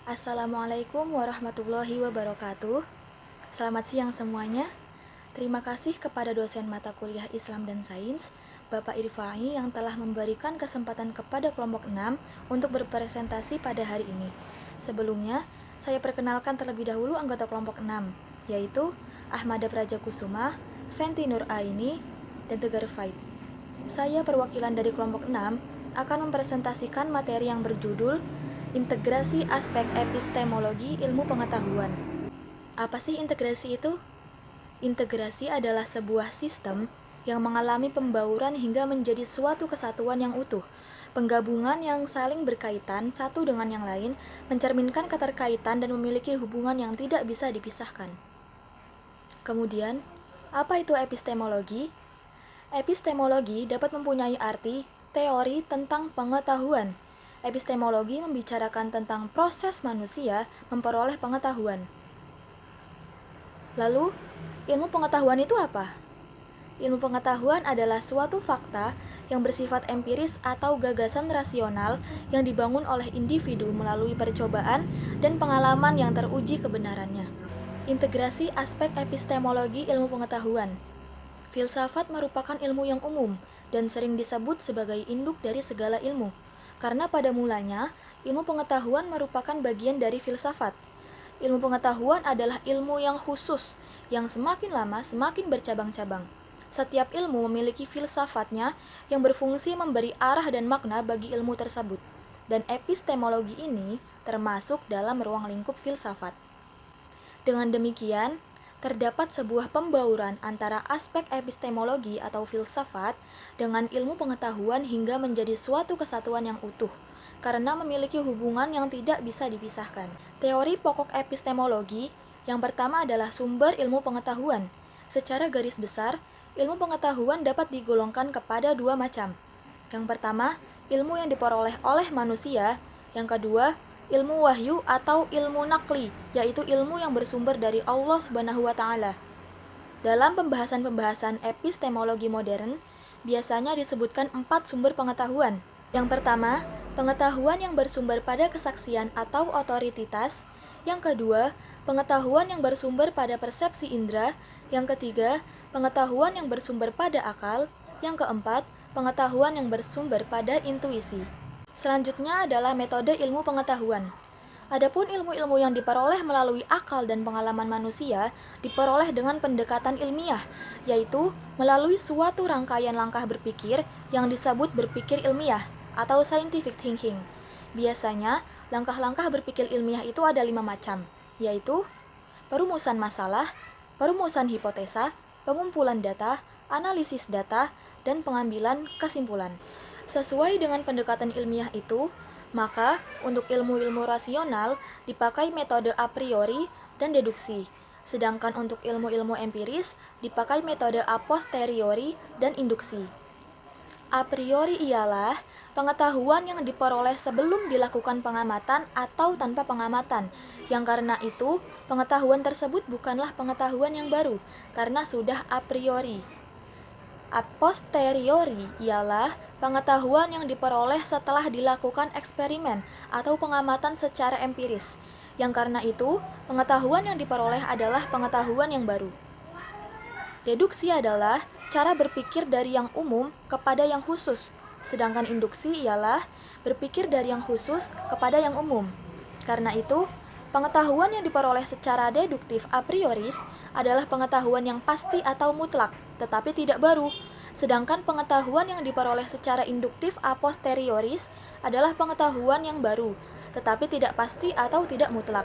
Assalamualaikum warahmatullahi wabarakatuh. Selamat siang semuanya. Terima kasih kepada dosen mata kuliah Islam dan Sains, Bapak Irfai yang telah memberikan kesempatan kepada kelompok 6 untuk berpresentasi pada hari ini. Sebelumnya, saya perkenalkan terlebih dahulu anggota kelompok 6, yaitu Ahmada Prajakusuma, Fenti Nur Aini, dan Tegar Faid. Saya perwakilan dari kelompok 6 akan mempresentasikan materi yang berjudul Integrasi Aspek Epistemologi Ilmu Pengetahuan. Apa sih integrasi itu? Integrasi adalah sebuah sistem yang mengalami pembauran hingga menjadi suatu kesatuan yang utuh. Penggabungan yang saling berkaitan satu dengan yang lain mencerminkan keterkaitan dan memiliki hubungan yang tidak bisa dipisahkan. Kemudian, apa itu epistemologi? Epistemologi dapat mempunyai arti teori tentang pengetahuan. Epistemologi membicarakan tentang proses manusia memperoleh pengetahuan. Lalu, ilmu pengetahuan itu apa? Ilmu pengetahuan adalah suatu fakta yang bersifat empiris atau gagasan rasional yang dibangun oleh individu melalui percobaan dan pengalaman yang teruji kebenarannya. Integrasi aspek epistemologi ilmu pengetahuan. Filsafat merupakan ilmu yang umum dan sering disebut sebagai induk dari segala ilmu. Karena pada mulanya, ilmu pengetahuan merupakan bagian dari filsafat. Ilmu pengetahuan adalah ilmu yang khusus, yang semakin lama semakin bercabang-cabang. Setiap ilmu memiliki filsafatnya yang berfungsi memberi arah dan makna bagi ilmu tersebut. Dan epistemologi ini termasuk dalam ruang lingkup filsafat. Dengan demikian, terdapat sebuah pembauran antara aspek epistemologi atau filsafat dengan ilmu pengetahuan hingga menjadi suatu kesatuan yang utuh, karena memiliki hubungan yang tidak bisa dipisahkan. Teori pokok epistemologi yang pertama adalah sumber ilmu pengetahuan. Secara garis besar, ilmu pengetahuan dapat digolongkan kepada dua macam. Yang pertama, ilmu yang diperoleh oleh manusia. Yang kedua, ilmu wahyu atau ilmu nakli, yaitu ilmu yang bersumber dari Allah Subhanahu wa Ta'ala. Dalam pembahasan-pembahasan epistemologi modern, biasanya disebutkan 4 sumber pengetahuan. Yang pertama, pengetahuan yang bersumber pada kesaksian atau otoritas. Yang kedua, pengetahuan yang bersumber pada persepsi indera. Yang ketiga, pengetahuan yang bersumber pada akal. Yang keempat, pengetahuan yang bersumber pada intuisi. Selanjutnya adalah metode ilmu pengetahuan. Adapun ilmu-ilmu yang diperoleh melalui akal dan pengalaman manusia diperoleh dengan pendekatan ilmiah, yaitu melalui suatu rangkaian langkah berpikir yang disebut berpikir ilmiah atau scientific thinking. Biasanya, langkah-langkah berpikir ilmiah itu ada 5 macam, yaitu perumusan masalah, perumusan hipotesa, pengumpulan data, analisis data, dan pengambilan kesimpulan. Sesuai dengan pendekatan ilmiah itu, maka untuk ilmu-ilmu rasional dipakai metode a priori dan deduksi, sedangkan untuk ilmu-ilmu empiris dipakai metode a posteriori dan induksi. A priori ialah pengetahuan yang diperoleh sebelum dilakukan pengamatan atau tanpa pengamatan, yang karena itu pengetahuan tersebut bukanlah pengetahuan yang baru, karena sudah a priori. A posteriori ialah pengetahuan yang diperoleh setelah dilakukan eksperimen atau pengamatan secara empiris, yang karena itu pengetahuan yang diperoleh adalah pengetahuan yang baru. Deduksi adalah cara berpikir dari yang umum kepada yang khusus, sedangkan induksi ialah berpikir dari yang khusus kepada yang umum. Karena itu, pengetahuan yang diperoleh secara deduktif a prioris adalah pengetahuan yang pasti atau mutlak, tetapi tidak baru. Sedangkan pengetahuan yang diperoleh secara induktif a posterioris adalah pengetahuan yang baru, tetapi tidak pasti atau tidak mutlak.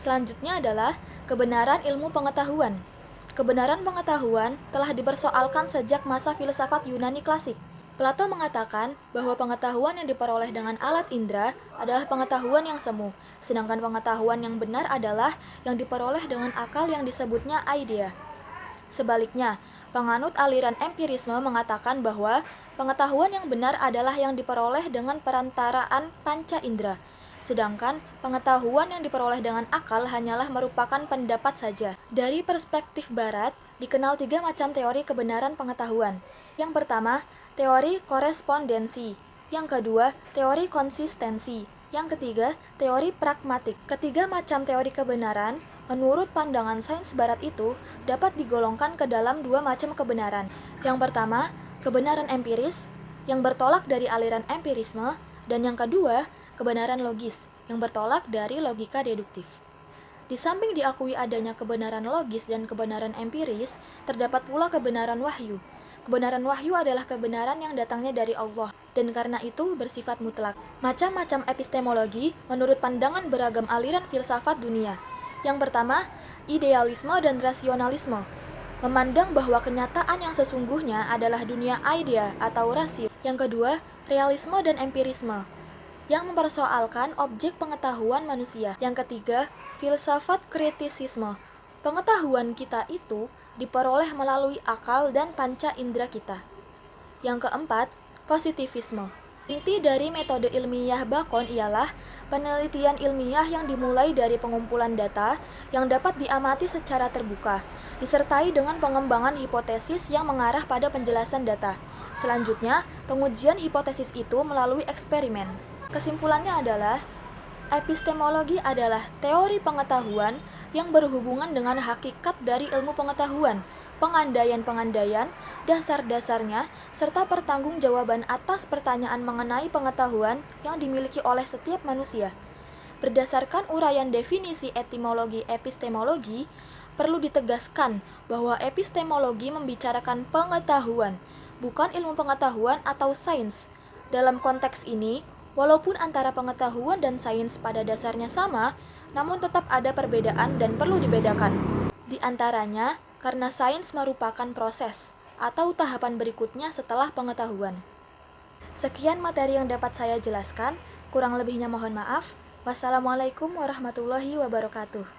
Selanjutnya adalah kebenaran ilmu pengetahuan. Kebenaran pengetahuan telah dipersoalkan sejak masa filsafat Yunani klasik. Plato mengatakan bahwa pengetahuan yang diperoleh dengan alat indera adalah pengetahuan yang semu, sedangkan pengetahuan yang benar adalah yang diperoleh dengan akal yang disebutnya idea. Sebaliknya, penganut aliran empirisme mengatakan bahwa pengetahuan yang benar adalah yang diperoleh dengan perantaraan panca indera, sedangkan pengetahuan yang diperoleh dengan akal hanyalah merupakan pendapat saja. Dari perspektif barat, dikenal 3 macam teori kebenaran pengetahuan. Yang pertama, teori korespondensi. Yang kedua, teori konsistensi. Yang ketiga, teori pragmatik. Ketiga macam teori kebenaran, menurut pandangan sains barat itu, dapat digolongkan ke dalam dua macam kebenaran. Yang pertama, kebenaran empiris, yang bertolak dari aliran empirisme, dan yang kedua, kebenaran logis, yang bertolak dari logika deduktif. Di samping diakui adanya kebenaran logis dan kebenaran empiris, terdapat pula kebenaran wahyu. Kebenaran wahyu adalah kebenaran yang datangnya dari Allah, dan karena itu bersifat mutlak. Macam-macam epistemologi menurut pandangan beragam aliran filsafat dunia. Yang pertama, idealisme dan rasionalisme. Memandang bahwa kenyataan yang sesungguhnya adalah dunia idea atau rasio. Yang kedua, realisme dan empirisme, yang mempersoalkan objek pengetahuan manusia. Yang ketiga, filsafat kritisisme. Pengetahuan kita itu diperoleh melalui akal dan panca indera kita. Yang keempat, positivisme. Inti dari metode ilmiah Bacon ialah penelitian ilmiah yang dimulai dari pengumpulan data yang dapat diamati secara terbuka, disertai dengan pengembangan hipotesis yang mengarah pada penjelasan data. Selanjutnya, pengujian hipotesis itu melalui eksperimen. Kesimpulannya adalah, epistemologi adalah teori pengetahuan yang berhubungan dengan hakikat dari ilmu pengetahuan, pengandaian-pengandaian, dasar-dasarnya, serta pertanggungjawaban atas pertanyaan mengenai pengetahuan yang dimiliki oleh setiap manusia. Berdasarkan uraian definisi etimologi epistemologi, perlu ditegaskan bahwa epistemologi membicarakan pengetahuan, bukan ilmu pengetahuan atau sains. Dalam konteks ini, walaupun antara pengetahuan dan sains pada dasarnya sama, namun tetap ada perbedaan dan perlu dibedakan. Di antaranya, karena sains merupakan proses atau tahapan berikutnya setelah pengetahuan. Sekian materi yang dapat saya jelaskan, kurang lebihnya mohon maaf. Wassalamualaikum warahmatullahi wabarakatuh.